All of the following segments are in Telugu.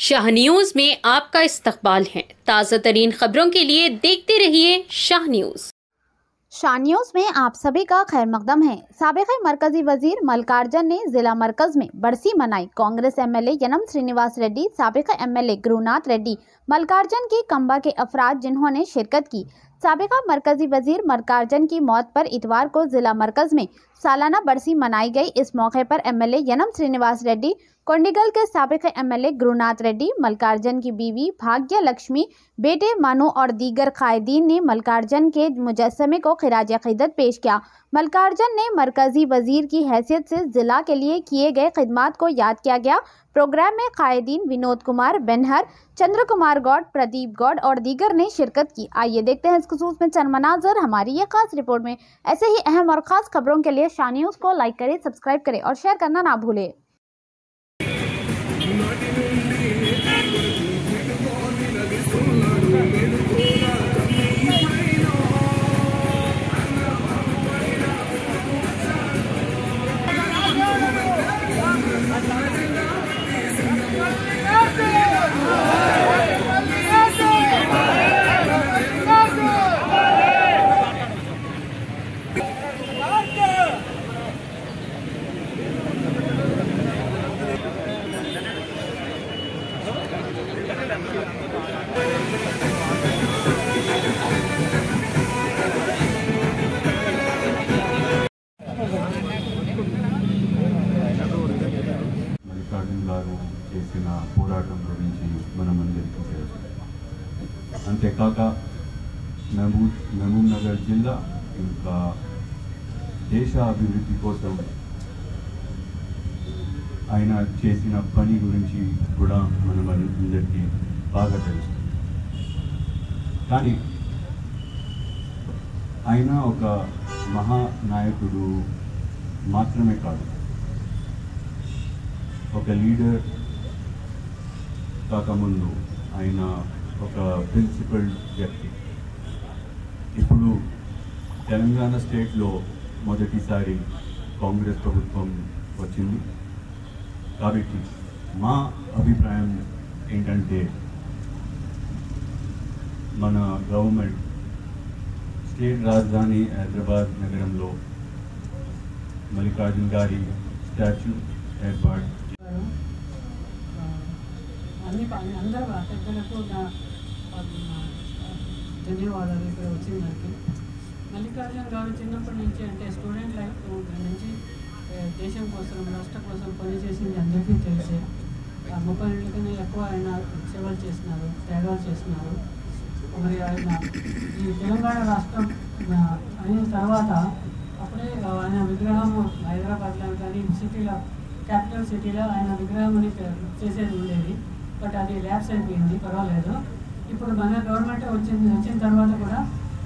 शाह न्यूज में आपका इस्तकबाल है। ताज़ा तरीन खबरों के लिए देखते रहिए शाह न्यूज। शाह न्यूज में आप सभी का खैर मकदम है। साबिक़ मरकजी वजीर मल्लिकार्जुन ने जिला मरकज में बरसी मनाई। कांग्रेस एमएलए यनम श्रीनिवास रेड्डी, साबिक़ एमएलए गुरुनाथ रेड्डी, मल्लिकार्जुन की कंबा के अफराद जिन्होंने शिरकत की। साबिक़ मरकजी वजीर मल्लिकार्जुन की मौत पर इतवार को जिला मरकज में सालाना बरसी मनाई गई। इस मौके पर एमएलए यनम श्रीनिवास रेड्डी, कोंडिगल के साबिक़ एमएलए गुरुनाथ रेड्डी, मल्लिकार्जुन की बीवी भाग्य लक्ष्मी, बेटे मनु और दीगर कायदीन ने मल्लिकार्जुन के मुजस्समे को खिराज अक़ीदत पेश किया। मल्लिकार्जुन ने मरकजी वजीर की हैसियत से जिला के लिए किए गए खिदमात को याद किया गया। प्रोग्राम में कायदीन विनोद कुमार बेनहर, चंद्र कुमार गौड़, प्रदीप गौड़ और दीगर ने शिरकत की। आइए देखते हैं इस खुसूस में चंद मनाज़र हमारी ये खास रिपोर्ट में। ऐसे ही अहम और ख़ास खबरों के लिए शाह न्यूज़ को लाइक करें, सब्सक्राइब करें और शेयर करना ना भूलें। మల్లికార్జున్ గారు చేసిన పోరాటం గురించి మనమందరికీ తెలుసు. అంతేకాక మహబూబ్ నగర్ జిల్లా ఇంకా దేశ అభివృద్ధి కోసం ఆయన చేసిన పని గురించి కూడా మనమందరికీ బాగా తెలుసు. కానీ ఆయన ఒక మహానాయకుడు మాత్రమే కాదు, ఒక లీడర్ కాకముందు ఆయన ఒక ప్రిన్సిపల్ వ్యక్తి. ఇప్పుడు తెలంగాణ స్టేట్లో మొదటిసారి కాంగ్రెస్ ప్రభుత్వం వచ్చింది కాబట్టి మా అభిప్రాయం ఏంటంటే మన గవర్నమెంట్ స్టేట్ రాజధాని హైదరాబాద్ నగరంలో మల్లికార్జున్ గారి స్టాచ్యూ ఏర్పాటు అందరూ పెద్దలకు ధన్యవాదాలు. ఇక్కడ వచ్చిన దానికి మల్లికార్జున్ గారు చిన్నప్పటి నుంచి అంటే స్టూడెంట్ లైఫ్ నుంచి దేశం కోసం, రాష్ట్రం కోసం పనిచేసింది అందరికీ తెలిసే. 30 ఏళ్ళ కన్నా ఎక్కువ ఆయన సేవలు చేసినారు, త్యాగాలు చేసినారు. మరి ఆయన ఈ తెలంగాణ రాష్ట్రం అయిన తర్వాత అప్పుడే ఆయన విగ్రహం హైదరాబాద్లో కానీ సిటీలో, క్యాపిటల్ సిటీలో ఆయన విగ్రహం చేసేది ఉండేది. బట్ అది ల్యాబ్స్ అయిపోయింది, పర్వాలేదు. ఇప్పుడు మన గవర్నమెంట్ వచ్చిన తర్వాత కూడా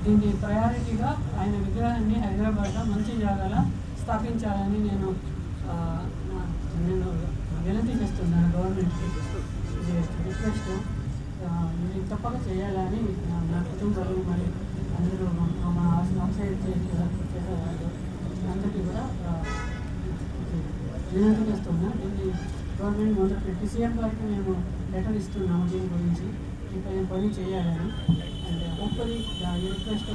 దీన్ని ప్రయారిటీగా ఆయన విగ్రహాన్ని హైదరాబాద్లో మంచి జాగాలో స్థాపించాలని నేను వినతి చేస్తున్నాను గవర్నమెంట్కి. ఇది రిక్వెస్ట్, ఇది తప్పక చేయాలని నా కుటుంబాలు మరి అందరూ మా ఆశ్రయ అందరికీ కూడా వినతి చేస్తున్నాను. దీన్ని గవర్నమెంట్ మొదలు పెట్టి సీఎం గారికి మేము లెటర్ ఇస్తున్నాము దీని గురించి పని చేయాలని.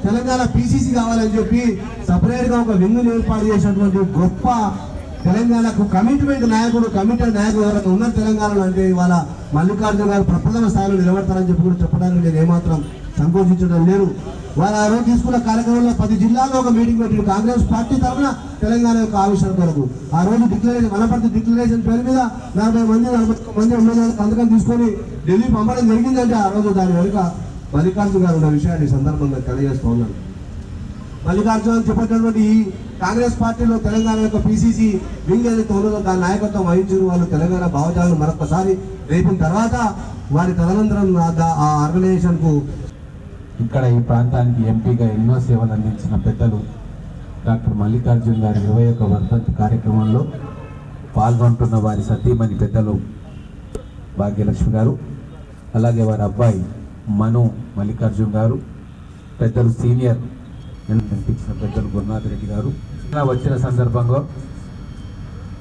తెలంగాణ పీసీసీ కావాలని చెప్పి సపరేట్గా ఒక వింగును ఏర్పాటు చేసినటువంటి గొప్ప తెలంగాణకు కమిటెడ్ నాయకుడు ఎవరైనా ఉన్నారు తెలంగాణలో అంటే ఇవాళ మల్లికార్జున గారు ప్రప్రథమ స్థాయిలో నిలబడతారని చెప్పి కూడా చెప్పడానికి నేను ఏమాత్రం సంకోచించడం లేదు. వారు ఆ రోజు తీసుకున్న కార్యక్రమంలో 10 జిల్లాల్లో ఒక మీటింగ్ పెట్టింది కాంగ్రెస్ పార్టీ తరఫున తెలంగాణ యొక్క ఆవిష్కరణ కొరకు. ఆ రోజు డిక్లరేషన్, వనపర్తి డిక్లరేషన్ పేరు మీద 40 మంది ఎమ్మెల్యేలు సంతకం తీసుకొని ఢిల్లీ పంపడం జరిగిందంటే ఆ రోజు దాని వెనుక మల్లికార్జున గారు ఉన్న విషయాన్ని సందర్భంగా తెలియజేస్తూ ఉన్నాను. మల్లికార్జున చెప్పేటటువంటి ఈ కాంగ్రెస్ పార్టీలో తెలంగాణ యొక్క పీసీసీ వింగ్ ఏదైతే ఉన్నదో దాని నాయకత్వం వహించిన వాళ్ళు తెలంగాణ భావజాలను మరొకసారి రేపిన తర్వాత వారి తదనంతరం ఆ ఆర్గనైజేషన్కు ఇక్కడ ఈ ప్రాంతానికి ఎంపీగా ఎన్నో సేవలు అందించిన పెద్దలు డాక్టర్ మల్లికార్జున్ గారి 21వ వర్ధంతి కార్యక్రమంలో పాల్గొంటున్న వారి సతీమణి పెద్దలు భాగ్యలక్ష్మి గారు, అలాగే వారి అబ్బాయి మను మల్లికార్జున్ గారు, పెద్దలు సీనియర్ కనిపించిన పెద్దలు గురునాథ్ రెడ్డి గారు వచ్చిన సందర్భంగా,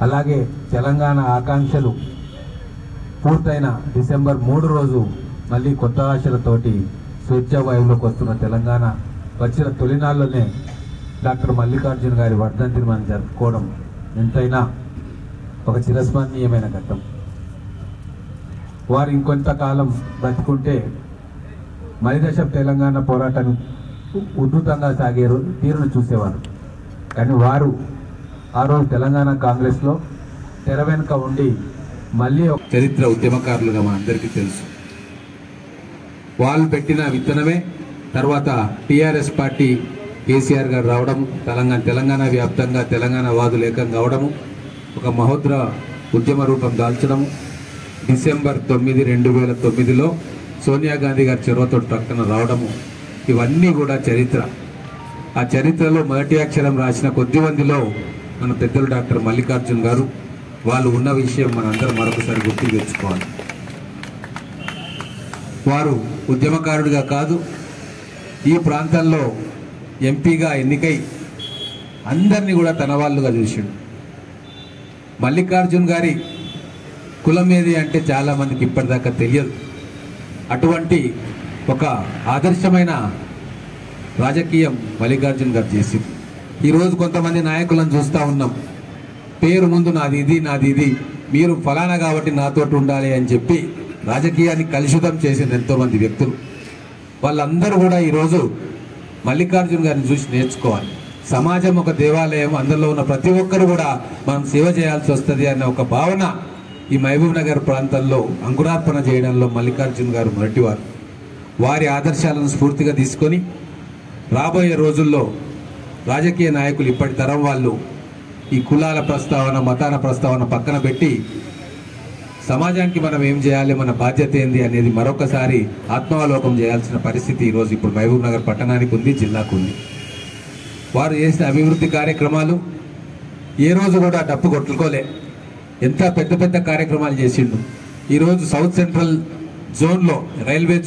అలాగే తెలంగాణ ఆకాంక్షలు పూర్తయిన డిసెంబర్ 3 రోజు మళ్ళీ కొత్త ఆశలతోటి స్వేచ్ఛా వాయువులోకి వస్తున్న తెలంగాణ వచ్చిన తొలినాళ్ళలోనే డాక్టర్ మల్లికార్జున గారి వర్ధంతిని మనం జరుపుకోవడం ఎంతైనా ఒక చిరస్మరణీయమైన ఘట్టం. వారు ఇంకొంతకాలం బ్రతుకుంటే మలిదశ తెలంగాణ పోరాటాన్ని ఉధృతంగా సాగే తీరును చూసేవారు. కానీ వారు ఆ రోజు తెలంగాణ కాంగ్రెస్లో తెర వెనుక ఉండి మళ్ళీ ఒక చరిత్ర ఉద్యమకారులుగా మనందరికీ తెలుసు. వాళ్ళు పెట్టిన విత్తనమే తర్వాత టీఆర్ఎస్ పార్టీ కేసీఆర్ గారు రావడం, తెలంగాణ వ్యాప్తంగా తెలంగాణ వాదులు ఏకం కావడము, ఒక మహోద్ర ఉద్యమ రూపం దాల్చడము, డిసెంబర్ 9, 2009లో సోనియా గాంధీ గారి చొరవతో ప్రకటన రావడము, ఇవన్నీ కూడా చరిత్ర. ఆ చరిత్రలో మొదటి అక్షరం రాసిన కొద్ది మందిలో మన పెద్దలు డాక్టర్ మల్లికార్జున గారు. వాళ్ళు ఉన్న విషయం మనందరం మరొకసారి గుర్తు తెచ్చుకోవాలి. వారు ఉద్యమకారుడిగా కాదు, ఈ ప్రాంతంలో ఎంపీగా ఎన్నికై అందరినీ కూడా తన వాళ్ళుగా చూసిండు. మల్లికార్జున గారి కులం ఏది అంటే చాలామందికి ఇప్పటిదాకా తెలియదు. అటువంటి ఒక ఆదర్శమైన రాజకీయం మల్లికార్జున గారు చేసింది. ఈరోజు కొంతమంది నాయకులను చూస్తూ ఉన్నాం, పేరు ముందు నాది ఇది, మీరు ఫలానా కాబట్టి నాతోటి ఉండాలి అని చెప్పి రాజకీయాన్ని కలుషితం చేసిన ఎంతోమంది వ్యక్తులు. వాళ్ళందరూ కూడా ఈరోజు మల్లికార్జున గారిని చూసి నేర్చుకోవాలి. సమాజం ఒక దేవాలయం, అందులో ఉన్న ప్రతి ఒక్కరు కూడా మనం సేవ చేయాల్సి వస్తుంది అన్న ఒక భావన ఈ మహబూబ్ నగర్ ప్రాంతంలో అంకురార్పణ చేయడంలో మల్లికార్జున గారు మొదటివారు. వారి ఆదర్శాలను స్ఫూర్తిగా తీసుకొని రాబోయే రోజుల్లో రాజకీయ నాయకులు ఇప్పటి తరం వాళ్ళు ఈ కులాల ప్రస్తావన, మతాల ప్రస్తావన పక్కన పెట్టి సమాజానికి మనం ఏం చేయాలి, మన బాధ్యత ఏంది అనేది మరొకసారి ఆత్మావలోకం చేయాల్సిన పరిస్థితి ఈరోజు ఇప్పుడు మహబూబ్ నగర్ పట్టణానికి ఉంది, జిల్లాకు ఉంది. వారు చేసిన అభివృద్ధి కార్యక్రమాలు ఏ రోజు కూడా డప్పు కొట్టుకోలే. ఎంత పెద్ద పెద్ద కార్యక్రమాలు చేసిండు. ఈరోజు సౌత్ సెంట్రల్ జోన్లో రైల్వే